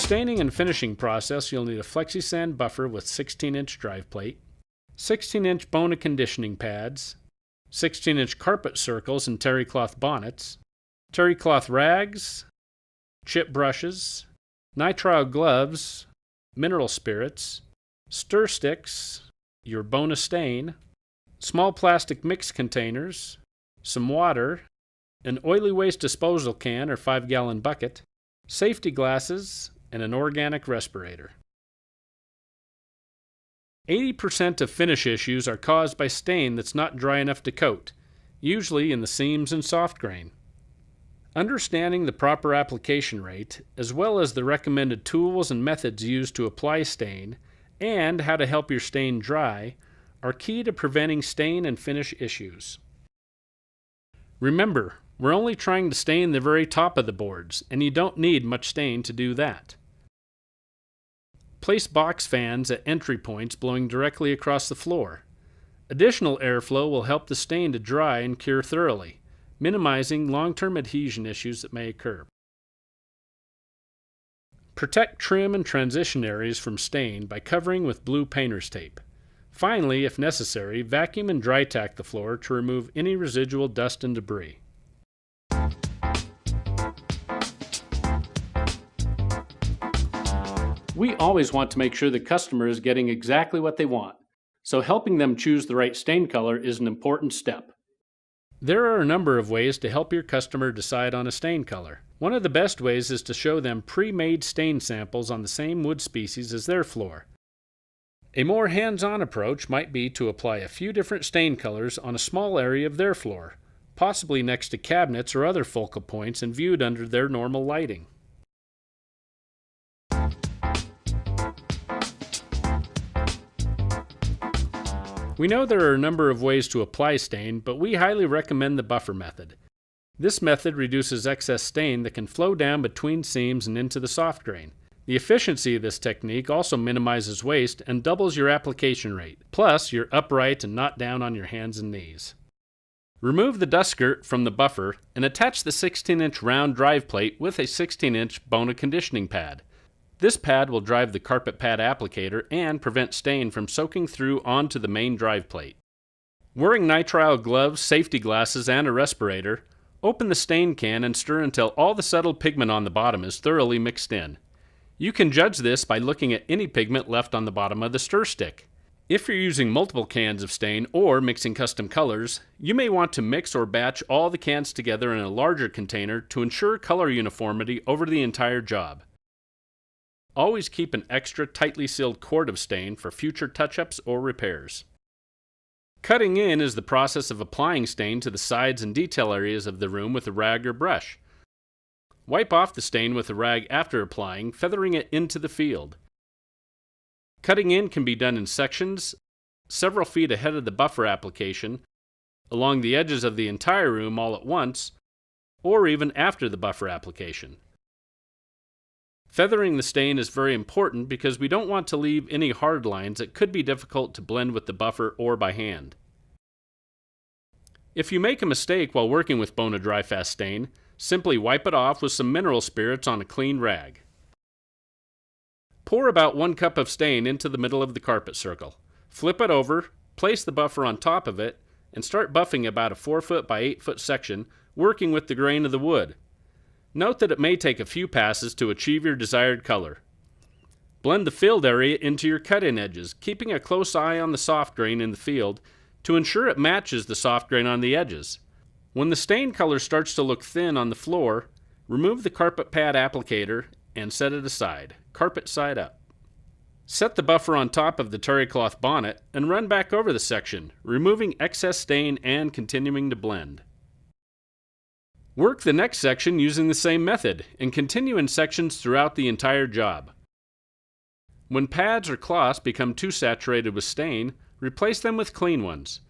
staining and finishing process, you'll need a FlexiSand buffer with 16-inch drive plate, 16-inch Bona conditioning pads, 16-inch carpet circles and terry cloth bonnets, terry cloth rags, chip brushes, nitrile gloves, mineral spirits, stir sticks, your Bona stain, small plastic mix containers, some water, an oily waste disposal can or 5-gallon bucket, safety glasses, and an organic respirator. 80% of finish issues are caused by stain that's not dry enough to coat, usually in the seams and soft grain. Understanding the proper application rate, as well as the recommended tools and methods used to apply stain, and how to help your stain dry, are key to preventing stain and finish issues. Remember, we're only trying to stain the very top of the boards, and you don't need much stain to do that. Place box fans at entry points blowing directly across the floor. Additional airflow will help the stain to dry and cure thoroughly, minimizing long-term adhesion issues that may occur. Protect trim and transition areas from stain by covering with blue painter's tape. Finally, if necessary, vacuum and dry tack the floor to remove any residual dust and debris. We always want to make sure the customer is getting exactly what they want, so helping them choose the right stain color is an important step. There are a number of ways to help your customer decide on a stain color. One of the best ways is to show them pre-made stain samples on the same wood species as their floor. A more hands-on approach might be to apply a few different stain colors on a small area of their floor, possibly next to cabinets or other focal points and viewed under their normal lighting. We know there are a number of ways to apply stain, but we highly recommend the buffer method. This method reduces excess stain that can flow down between seams and into the soft grain. The efficiency of this technique also minimizes waste and doubles your application rate. Plus, you're upright and not down on your hands and knees. Remove the dust skirt from the buffer and attach the 16-inch round drive plate with a 16-inch Bona conditioning pad. This pad will drive the carpet pad applicator and prevent stain from soaking through onto the main drive plate. Wearing nitrile gloves, safety glasses, and a respirator, open the stain can and stir until all the settled pigment on the bottom is thoroughly mixed in. You can judge this by looking at any pigment left on the bottom of the stir stick. If you're using multiple cans of stain or mixing custom colors, you may want to mix or batch all the cans together in a larger container to ensure color uniformity over the entire job. Always keep an extra tightly sealed quart of stain for future touch-ups or repairs. Cutting in is the process of applying stain to the sides and detail areas of the room with a rag or brush. Wipe off the stain with a rag after applying, feathering it into the field. Cutting in can be done in sections, several feet ahead of the buffer application, along the edges of the entire room all at once, or even after the buffer application. Feathering the stain is very important because we don't want to leave any hard lines that could be difficult to blend with the buffer or by hand. If you make a mistake while working with Bona Dry Fast Stain, simply wipe it off with some mineral spirits on a clean rag. Pour about 1 cup of stain into the middle of the carpet circle. Flip it over, place the buffer on top of it, and start buffing about a 4 foot by 8 foot section, working with the grain of the wood. Note that it may take a few passes to achieve your desired color. Blend the filled area into your cut-in edges, keeping a close eye on the soft grain in the field to ensure it matches the soft grain on the edges. When the stain color starts to look thin on the floor, remove the carpet pad applicator and set it aside, carpet side up. Set the buffer on top of the terry cloth bonnet and run back over the section, removing excess stain and continuing to blend. Work the next section using the same method and continue in sections throughout the entire job. When pads or cloths become too saturated with stain, replace them with clean ones.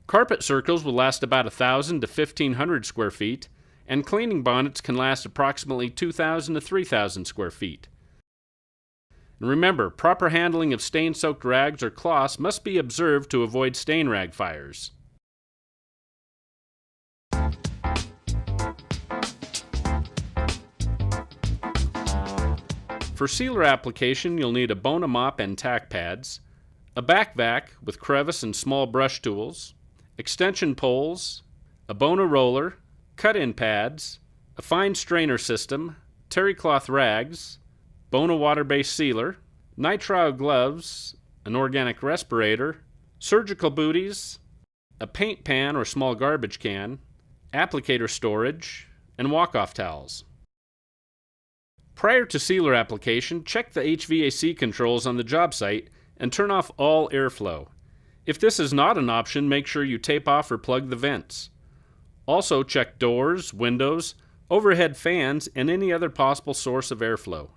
Carpet circles will last about 1,000 to 1,500 square feet, and cleaning bonnets can last approximately 2,000 to 3,000 square feet. And remember, proper handling of stain-soaked rags or cloths must be observed to avoid stain rag fires. For sealer application, you'll need a Bona mop and tack pads, a back vac with crevice and small brush tools, extension poles, a Bona roller, cut-in pads, a fine strainer system, terry cloth rags, Bona water-based sealer, nitrile gloves, an organic respirator, surgical booties, a paint pan or small garbage can, applicator storage, and walk-off towels. Prior to sealer application, check the HVAC controls on the job site and turn off all airflow. If this is not an option, make sure you tape off or plug the vents. Also check doors, windows, overhead fans, and any other possible source of airflow.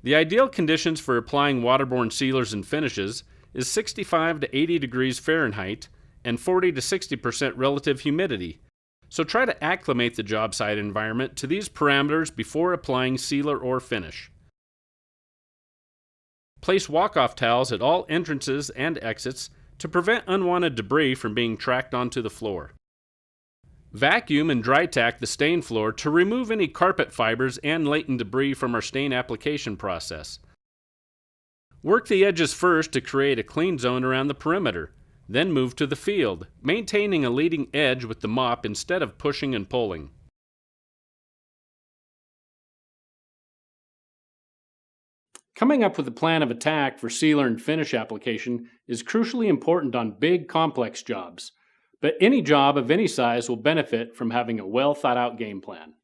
The ideal conditions for applying waterborne sealers and finishes is 65 to 80 degrees Fahrenheit and 40 to 60% relative humidity, so try to acclimate the job site environment to these parameters before applying sealer or finish. Place walk-off towels at all entrances and exits to prevent unwanted debris from being tracked onto the floor. Vacuum and dry tack the stain floor to remove any carpet fibers and latent debris from our stain application process. Work the edges first to create a clean zone around the perimeter, then move to the field, maintaining a leading edge with the mop instead of pushing and pulling. Coming up with a plan of attack for sealer and finish application is crucially important on big, complex jobs, but any job of any size will benefit from having a well-thought-out game plan.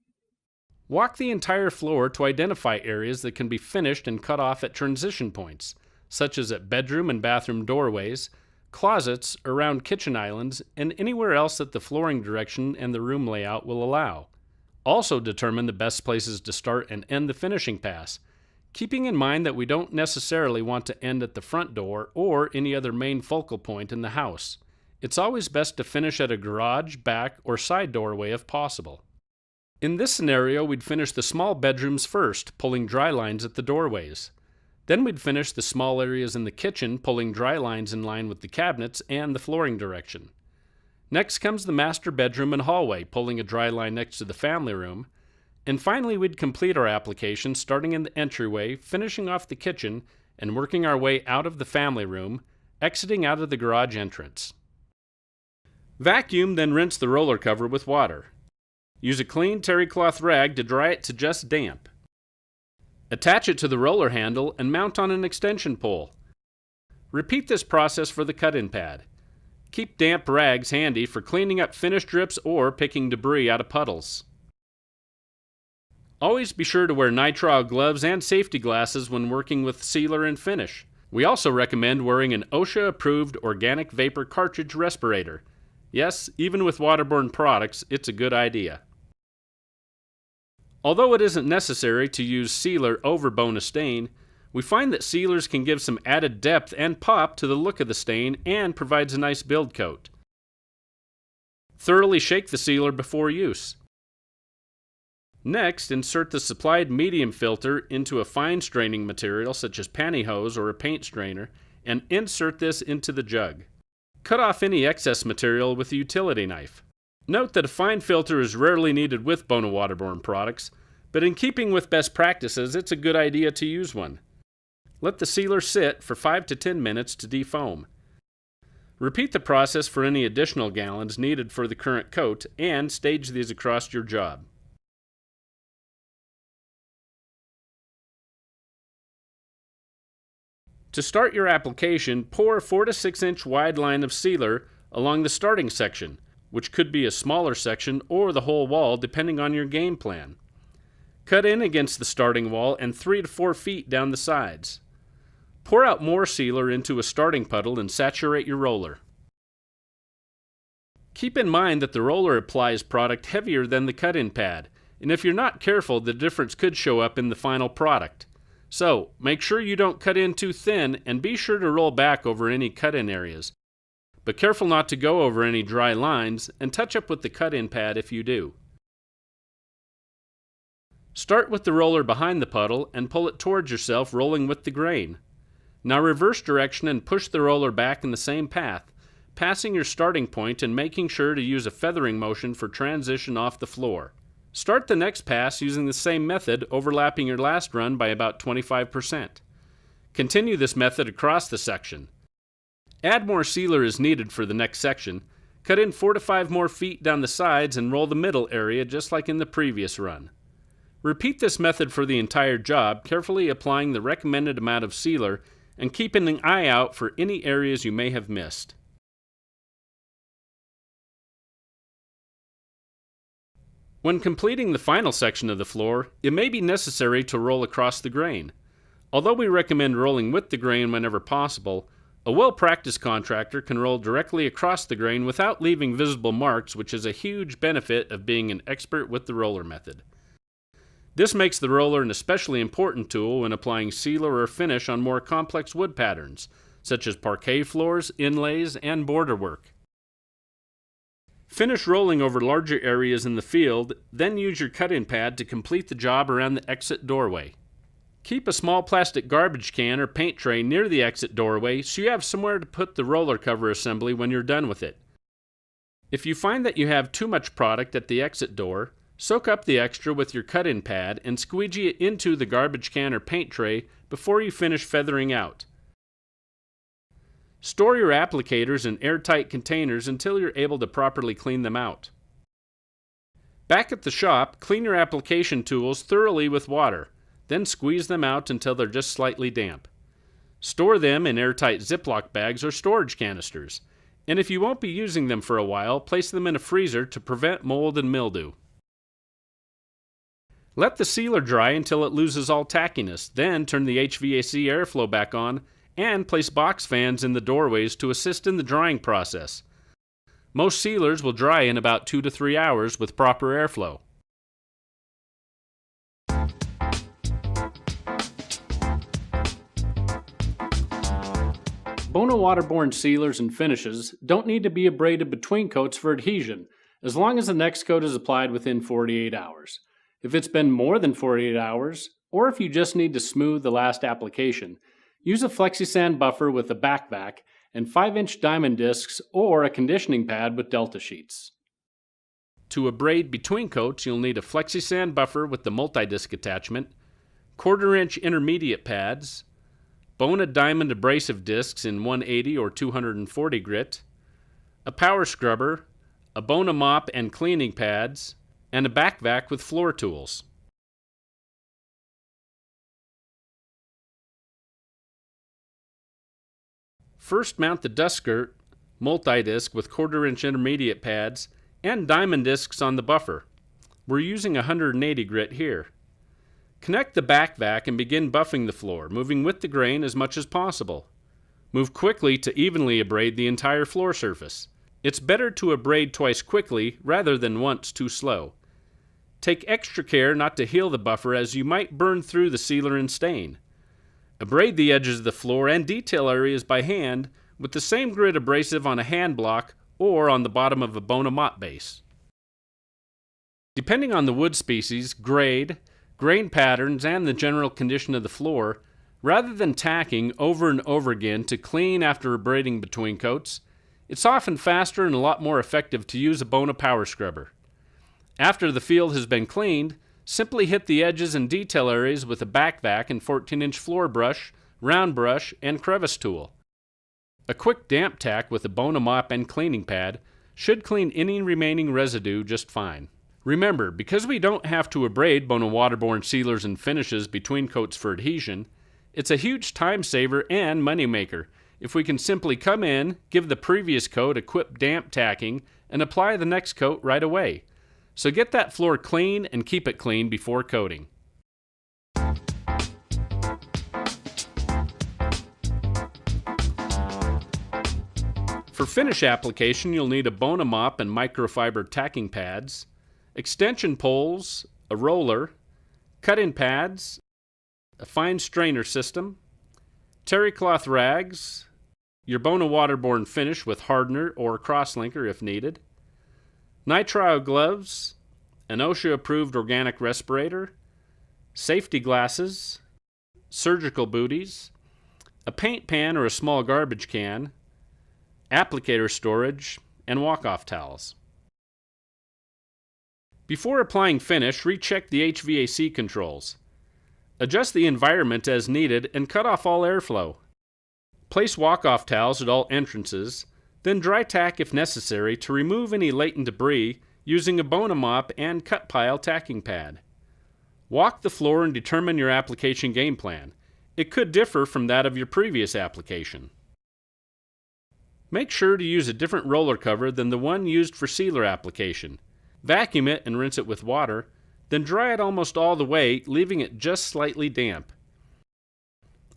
Walk the entire floor to identify areas that can be finished and cut off at transition points, such as at bedroom and bathroom doorways, closets, around kitchen islands, and anywhere else that the flooring direction and the room layout will allow. Also determine the best places to start and end the finishing pass, keeping in mind that we don't necessarily want to end at the front door or any other main focal point in the house. It's always best to finish at a garage, back, or side doorway if possible. In this scenario, we'd finish the small bedrooms first, pulling dry lines at the doorways. Then we'd finish the small areas in the kitchen, pulling dry lines in line with the cabinets and the flooring direction. Next comes the master bedroom and hallway, pulling a dry line next to the family room. And finally, we'd complete our application starting in the entryway, finishing off the kitchen, and working our way out of the family room, exiting out of the garage entrance. Vacuum, then rinse the roller cover with water. Use a clean terry cloth rag to dry it to just damp. Attach it to the roller handle and mount on an extension pole. Repeat this process for the cut-in pad. Keep damp rags handy for cleaning up finish drips or picking debris out of puddles. Always be sure to wear nitrile gloves and safety glasses when working with sealer and finish. We also recommend wearing an OSHA-approved organic vapor cartridge respirator. Yes, even with waterborne products, it's a good idea. Although it isn't necessary to use sealer over Bona stain, we find that sealers can give some added depth and pop to the look of the stain and provides a nice build coat. Thoroughly shake the sealer before use. Next, insert the supplied medium filter into a fine straining material such as pantyhose or a paint strainer and insert this into the jug. Cut off any excess material with a utility knife. Note that a fine filter is rarely needed with Bona waterborne products, but in keeping with best practices, it's a good idea to use one. Let the sealer sit for 5 to 10 minutes to defoam. Repeat the process for any additional gallons needed for the current coat and stage these across your job. To start your application, pour a 4 to 6 inch wide line of sealer along the starting section, which could be a smaller section or the whole wall depending on your game plan. Cut in against the starting wall and 3 to 4 feet down the sides. Pour out more sealer into a starting puddle and saturate your roller. Keep in mind that the roller applies product heavier than the cut-in pad, and if you're not careful, the difference could show up in the final product. So, make sure you don't cut in too thin and be sure to roll back over any cut-in areas. But careful not to go over any dry lines and touch up with the cut-in pad if you do. Start with the roller behind the puddle and pull it towards yourself, rolling with the grain. Now reverse direction and push the roller back in the same path, passing your starting point and making sure to use a feathering motion for transition off the floor. Start the next pass using the same method, overlapping your last run by about 25%. Continue this method across the section. Add more sealer as needed for the next section. Cut in 4 to 5 more feet down the sides and roll the middle area just like in the previous run. Repeat this method for the entire job, carefully applying the recommended amount of sealer and keeping an eye out for any areas you may have missed. When completing the final section of the floor, it may be necessary to roll across the grain. Although we recommend rolling with the grain whenever possible, a well-practiced contractor can roll directly across the grain without leaving visible marks, which is a huge benefit of being an expert with the roller method. This makes the roller an especially important tool when applying sealer or finish on more complex wood patterns, such as parquet floors, inlays, and border work. Finish rolling over larger areas in the field, then use your cut-in pad to complete the job around the exit doorway. Keep a small plastic garbage can or paint tray near the exit doorway so you have somewhere to put the roller cover assembly when you're done with it. If you find that you have too much product at the exit door, soak up the extra with your cut-in pad and squeegee it into the garbage can or paint tray before you finish feathering out. Store your applicators in airtight containers until you're able to properly clean them out. Back at the shop, clean your application tools thoroughly with water, then squeeze them out until they're just slightly damp. Store them in airtight Ziploc bags or storage canisters, and if you won't be using them for a while, place them in a freezer to prevent mold and mildew. Let the sealer dry until it loses all tackiness, then turn the HVAC airflow back on and place box fans in the doorways to assist in the drying process. Most sealers will dry in about 2 to 3 hours with proper airflow. Bona waterborne sealers and finishes don't need to be abraded between coats for adhesion, as long as the next coat is applied within 48 hours. If it's been more than 48 hours, or if you just need to smooth the last application, use a FlexiSand buffer with a back vac and 5-inch diamond discs or a conditioning pad with delta sheets. To abrade between coats, you'll need a FlexiSand buffer with the multi-disc attachment, 1/4-inch intermediate pads, Bona diamond abrasive discs in 180 or 240 grit, a power scrubber, a Bona mop and cleaning pads, and a back vac with floor tools. First, mount the dust skirt, multi-disc with 1/4-inch intermediate pads, and diamond discs on the buffer. We're using 180 grit here. Connect the back vac and begin buffing the floor, moving with the grain as much as possible. Move quickly to evenly abrade the entire floor surface. It's better to abrade twice quickly rather than once too slow. Take extra care not to heal the buffer as you might burn through the sealer and stain. Abrade the edges of the floor and detail areas by hand with the same grit abrasive on a hand block or on the bottom of a Bona mop base. Depending on the wood species, grade, grain patterns, and the general condition of the floor, rather than tacking over and over again to clean after abrading between coats, it's often faster and a lot more effective to use a Bona power scrubber. After the field has been cleaned, simply hit the edges and detail areas with a back vac and 14-inch floor brush, round brush, and crevice tool. A quick damp tack with a Bona mop and cleaning pad should clean any remaining residue just fine. Remember, because we don't have to abrade Bona waterborne sealers and finishes between coats for adhesion, it's a huge time saver and money maker if we can simply come in, give the previous coat a quick damp tacking, and apply the next coat right away. So get that floor clean and keep it clean before coating. For finish application, you'll need a Bona mop and microfiber tacking pads, extension poles, a roller, cut-in pads, a fine strainer system, terry cloth rags, your Bona waterborne finish with hardener or crosslinker if needed, nitrile gloves, an OSHA-approved organic respirator, safety glasses, surgical booties, a paint pan or a small garbage can, applicator storage, and walk-off towels. Before applying finish, recheck the HVAC controls. Adjust the environment as needed and cut off all airflow. Place walk-off towels at all entrances, then dry tack if necessary to remove any latent debris using a Bona mop and cut pile tacking pad. Walk the floor and determine your application game plan. It could differ from that of your previous application. Make sure to use a different roller cover than the one used for sealer application. Vacuum it and rinse it with water, then dry it almost all the way, leaving it just slightly damp.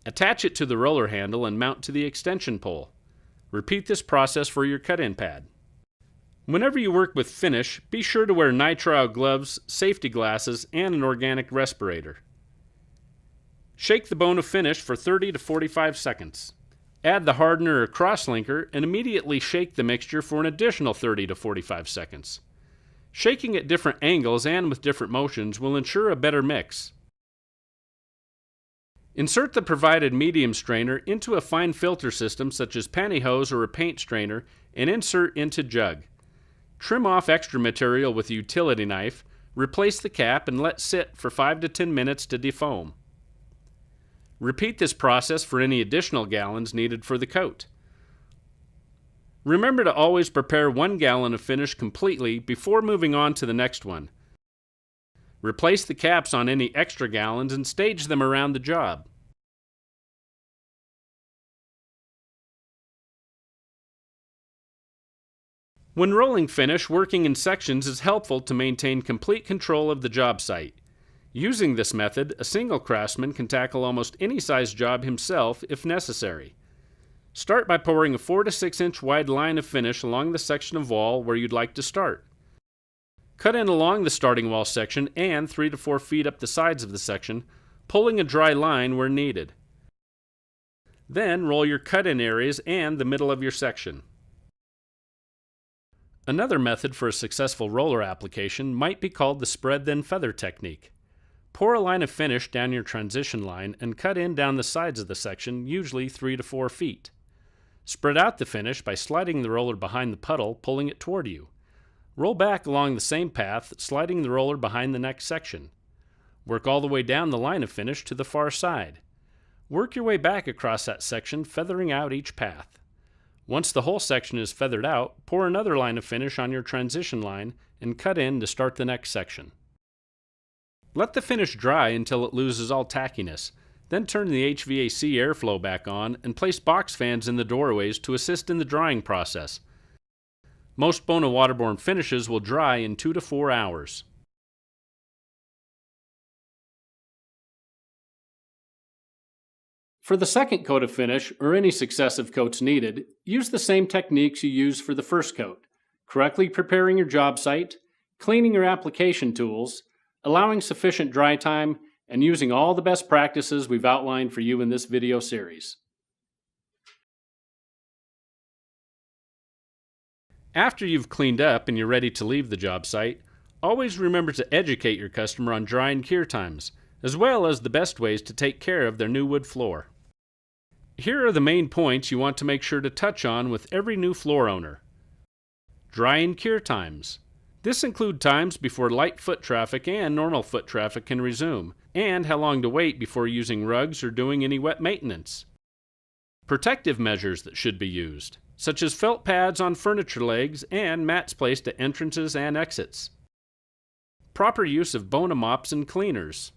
Attach it to the roller handle and mount to the extension pole. Repeat this process for your cut-in pad. Whenever you work with finish, be sure to wear nitrile gloves, safety glasses, and an organic respirator. Shake the Bona finish for 30 to 45 seconds. Add the hardener or crosslinker and immediately shake the mixture for an additional 30 to 45 seconds. Shaking at different angles and with different motions will ensure a better mix. Insert the provided medium strainer into a fine filter system such as pantyhose or a paint strainer and insert into jug. Trim off extra material with a utility knife, replace the cap and let sit for 5 to 10 minutes to defoam. Repeat this process for any additional gallons needed for the coat. Remember to always prepare 1 gallon of finish completely before moving on to the next one. Replace the caps on any extra gallons and stage them around the job. When rolling finish, working in sections is helpful to maintain complete control of the job site. Using this method, a single craftsman can tackle almost any size job himself if necessary. Start by pouring a 4 to 6 inch wide line of finish along the section of wall where you'd like to start. Cut in along the starting wall section and 3 to 4 feet up the sides of the section, pulling a dry line where needed. Then roll your cut-in areas and the middle of your section. Another method for a successful roller application might be called the spread then feather technique. Pour a line of finish down your transition line and cut in down the sides of the section, usually 3 to 4 feet. Spread out the finish by sliding the roller behind the puddle, pulling it toward you. Roll back along the same path, sliding the roller behind the next section. Work all the way down the line of finish to the far side. Work your way back across that section, feathering out each path. Once the whole section is feathered out, pour another line of finish on your transition line and cut in to start the next section. Let the finish dry until it loses all tackiness. Then turn the HVAC airflow back on and place box fans in the doorways to assist in the drying process. Most Bona waterborne finishes will dry in 2 to 4 hours. For the second coat of finish, or any successive coats needed, use the same techniques you used for the first coat, correctly preparing your job site, cleaning your application tools, allowing sufficient dry time, and using all the best practices we've outlined for you in this video series. After you've cleaned up and you're ready to leave the job site, always remember to educate your customer on dry and cure times, as well as the best ways to take care of their new wood floor. Here are the main points you want to make sure to touch on with every new floor owner. Dry and cure times. This includes times before light foot traffic and normal foot traffic can resume, and how long to wait before using rugs or doing any wet maintenance. Protective measures that should be used, such as felt pads on furniture legs and mats placed at entrances and exits. Proper use of Bona mops and cleaners.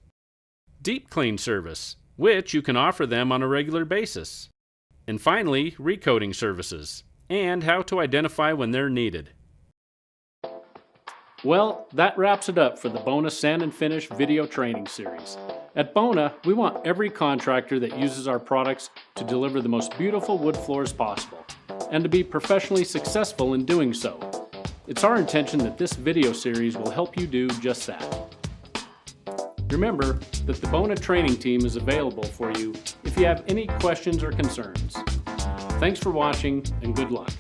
Deep clean service, which you can offer them on a regular basis. And finally, recoating services, and how to identify when they're needed. Well, that wraps it up for the Bona Sand and Finish video training series. At Bona, we want every contractor that uses our products to deliver the most beautiful wood floors possible, and to be professionally successful in doing so. It's our intention that this video series will help you do just that. Remember that the Bona training team is available for you if you have any questions or concerns. Thanks for watching, and good luck.